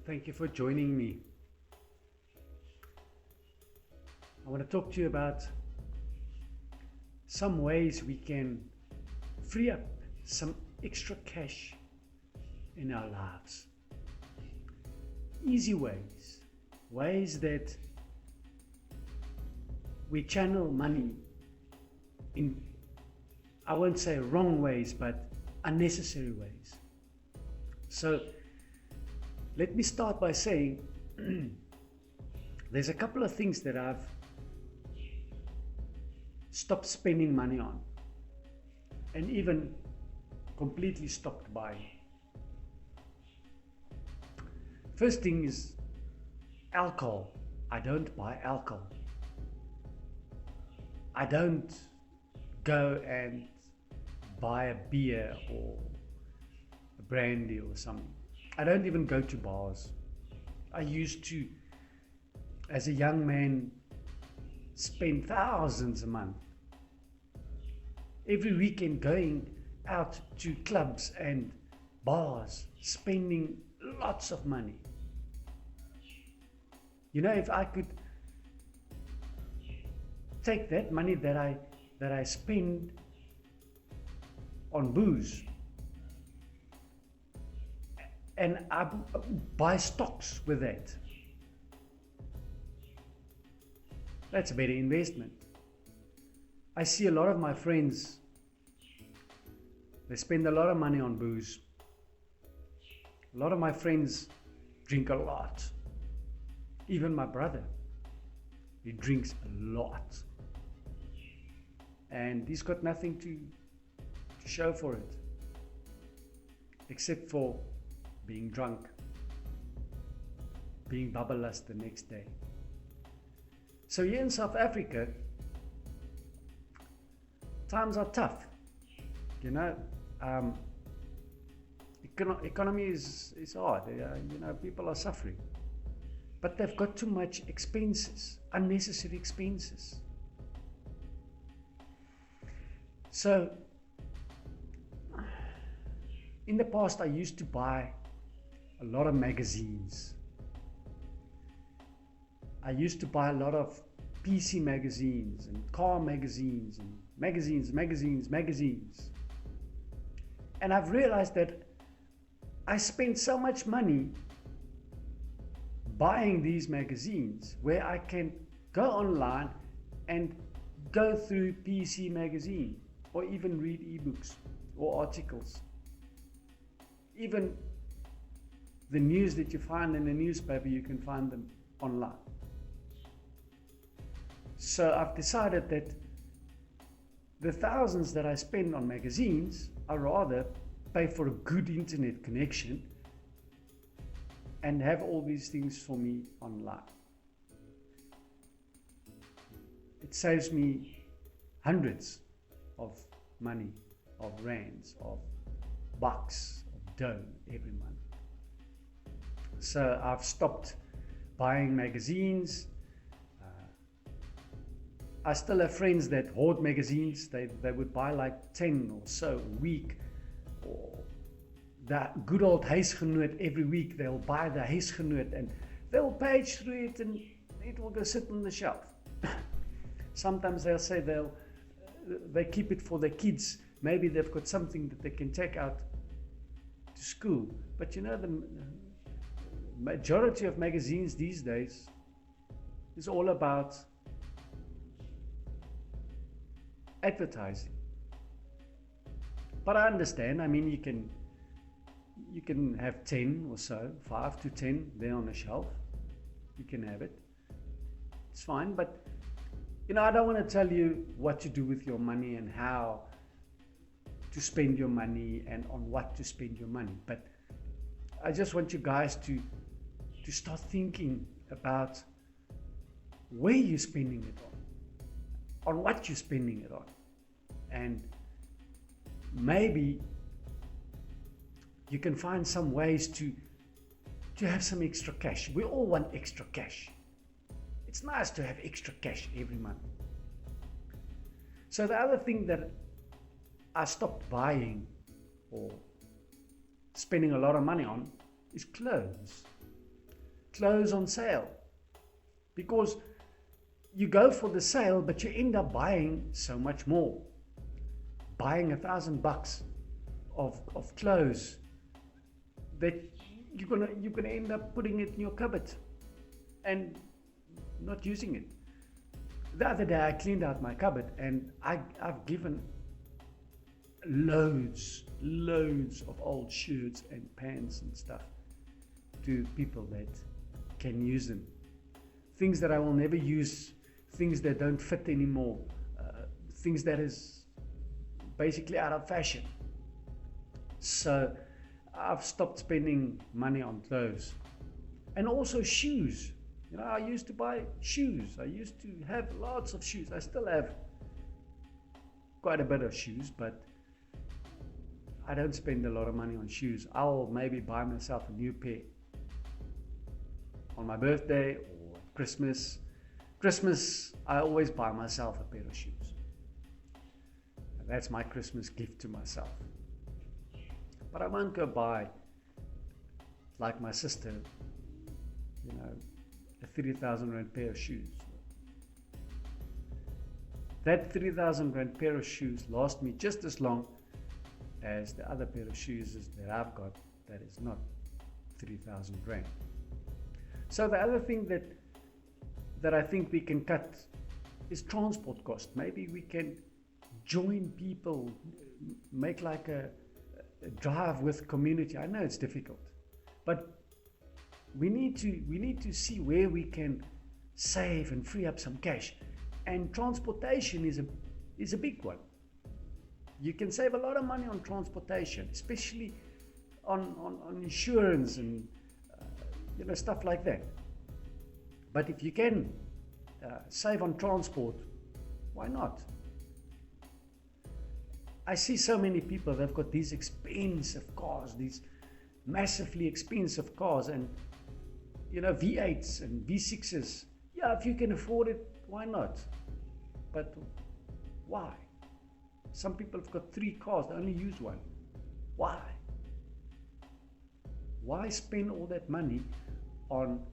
Thank you for joining me. I want to talk to you about some ways we can free up some extra cash in our lives. Easy ways that we channel money in, I won't say wrong ways, but unnecessary ways. So let me start by saying there's a couple of things that I've stopped spending money on and even completely stopped buying. First thing is alcohol. I don't buy alcohol. I don't go and buy a beer or a brandy or something. I don't even go to bars. I used to, as a young man, spend thousands a month, every weekend going out to clubs and bars, spending lots of money. You know, if I could take that money that I spend on booze and I buy stocks with that, that's a better investment. I see a lot of my friends, they spend a lot of money on booze. A lot of my friends drink a lot. Even my brother, he drinks a lot. And he's got nothing to show for it, except for being drunk, being bubbleless the next day. So here in South Africa, times are tough. You know, economy is hard. You know, people are suffering. But they've got too much expenses, unnecessary expenses. So, in the past I used to buy a lot of magazines. I used to buy a lot of PC magazines and car magazines and magazines. And I've realized that I spend so much money buying these magazines where I can go online and go through PC magazine or even read ebooks or articles. Even the news that you find in the newspaper, you can find them online. So I've decided that the thousands that I spend on magazines, I rather pay for a good internet connection and have all these things for me online. It saves me hundreds of money, of rands, of bucks, of dough every month. So I've stopped buying magazines. I still have friends that hoard magazines. They would buy like 10 or so a week, or that good old huisgenoot every week. They'll buy the huisgenoot and they'll page through it and it will go sit on the shelf. Sometimes they'll say they keep it for their kids. Maybe they've got something that they can take out to school. But you know, the majority of magazines these days is all about advertising. But I understand. I mean, you can have 10 or so, 5 to 10 there on the shelf. You can have it. It's fine. But you know, I don't want to tell you what to do with your money and how to spend your money and on what to spend your money. But I just want you guys to start thinking about where you're spending it on what you're spending it on. And maybe you can find some ways to have some extra cash. We all want extra cash. It's nice to have extra cash every month. So the other thing that I stopped buying or spending a lot of money on is clothes. clothes on sale, because you go for the sale, but you end up buying so much more. Buying $1,000 of clothes that you're gonna end up putting it in your cupboard and not using it. The other day I cleaned out my cupboard, and I've given loads of old shirts and pants and stuff to people that can use them. Things that I will never use, things that don't fit anymore, things that is basically out of fashion. So I've stopped spending money on clothes. And also shoes. You know, I used to buy shoes. I used to have lots of shoes. I still have quite a bit of shoes, but I don't spend a lot of money on shoes. I'll maybe buy myself a new pair on my birthday or Christmas. Christmas, I always buy myself a pair of shoes. And that's my Christmas gift to myself. But I won't go buy, like my sister, you know, a 3,000 rand pair of shoes. That 3,000 rand pair of shoes lasts me just as long as the other pair of shoes that I've got that is not 3,000 rand. So the other thing that I think we can cut is transport cost. Maybe we can join people, make like a drive with community. I know it's difficult, but we need to see where we can save and free up some cash. And transportation is a big one. You can save a lot of money on transportation, especially on insurance and stuff like that. But if you can save on transport, why not? I see so many people, they've got these expensive cars, these massively expensive cars, and V8s and V6s. Yeah, if you can afford it, why not? But why? Some people have got 3 cars, they only use one. Why? Why spend all that money on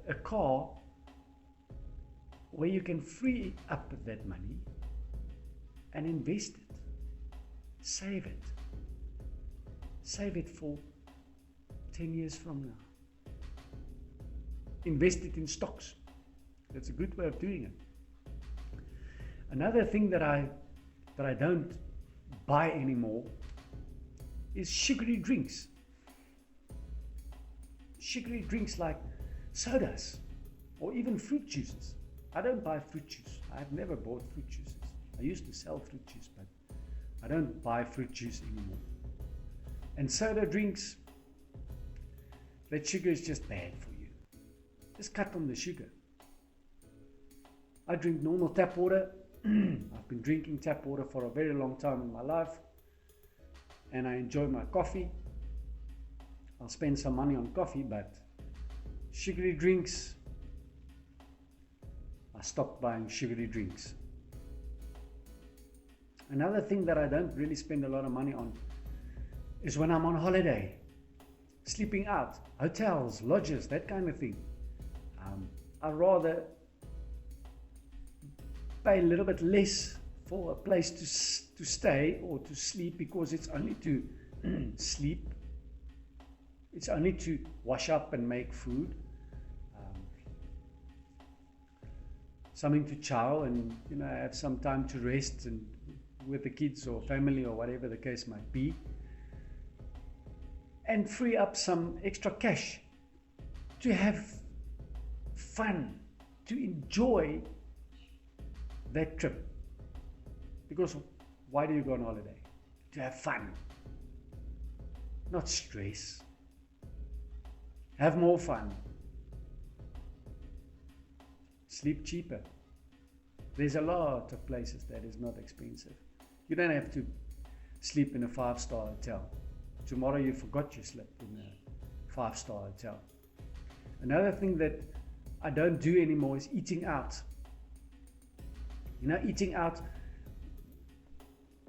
a car where you can free up that money and invest it? Save it. Save it for 10 years from now. Invest it in stocks. That's a good way of doing it. Another thing that I don't buy anymore is sugary drinks. Sugary drinks like sodas or even fruit juices. I don't buy fruit juice. I've never bought fruit juices. I used to sell fruit juice, but I don't buy fruit juice anymore. And soda drinks, that sugar is just bad for you. Just cut on the sugar. I drink normal tap water. I've been drinking tap water for a very long time in my life, and I enjoy my coffee. I'll spend some money on coffee, but sugary drinks, I stopped buying sugary drinks. Another thing that I don't really spend a lot of money on is when I'm on holiday, sleeping out, hotels, lodges, that kind of thing. I'd rather pay a little bit less for a place to stay or to sleep, because it's only to sleep. It's only to wash up and make food, something to chow, and have some time to rest and with the kids or family or whatever the case might be, and free up some extra cash to have fun, to enjoy that trip. Because why do you go on holiday? To have fun, not stress. Have more fun. Sleep cheaper. There's a lot of places that is not expensive. You don't have to sleep in a 5-star hotel. Tomorrow you forgot you slept in a 5-star hotel. Another thing that I don't do anymore is eating out. Eating out,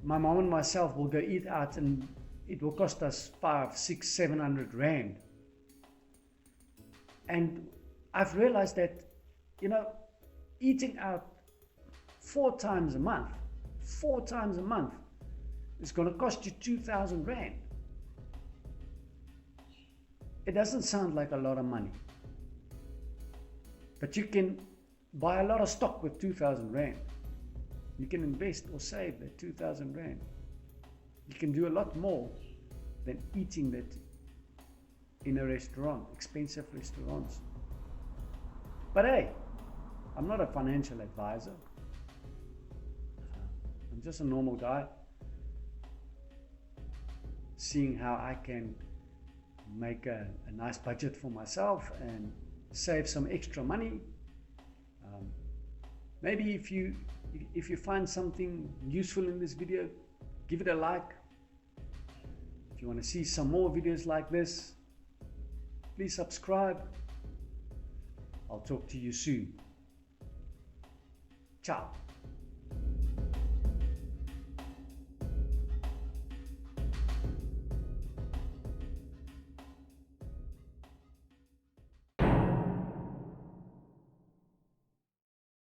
my mom and myself will go eat out, and it will cost us 500, 600, 700 rand. And I've realized that, eating out 4 times a month is going to cost you 2,000 Rand. It doesn't sound like a lot of money, but you can buy a lot of stock with 2,000 Rand. You can invest or save that 2,000 Rand. You can do a lot more than eating that in a restaurant, expensive restaurants. But hey, I'm not a financial advisor. I'm just a normal guy seeing how I can make a nice budget for myself and save some extra money. Maybe if you find something useful in this video, give it a like. If you want to see some more videos like this, please subscribe. I'll talk to you soon. Ciao.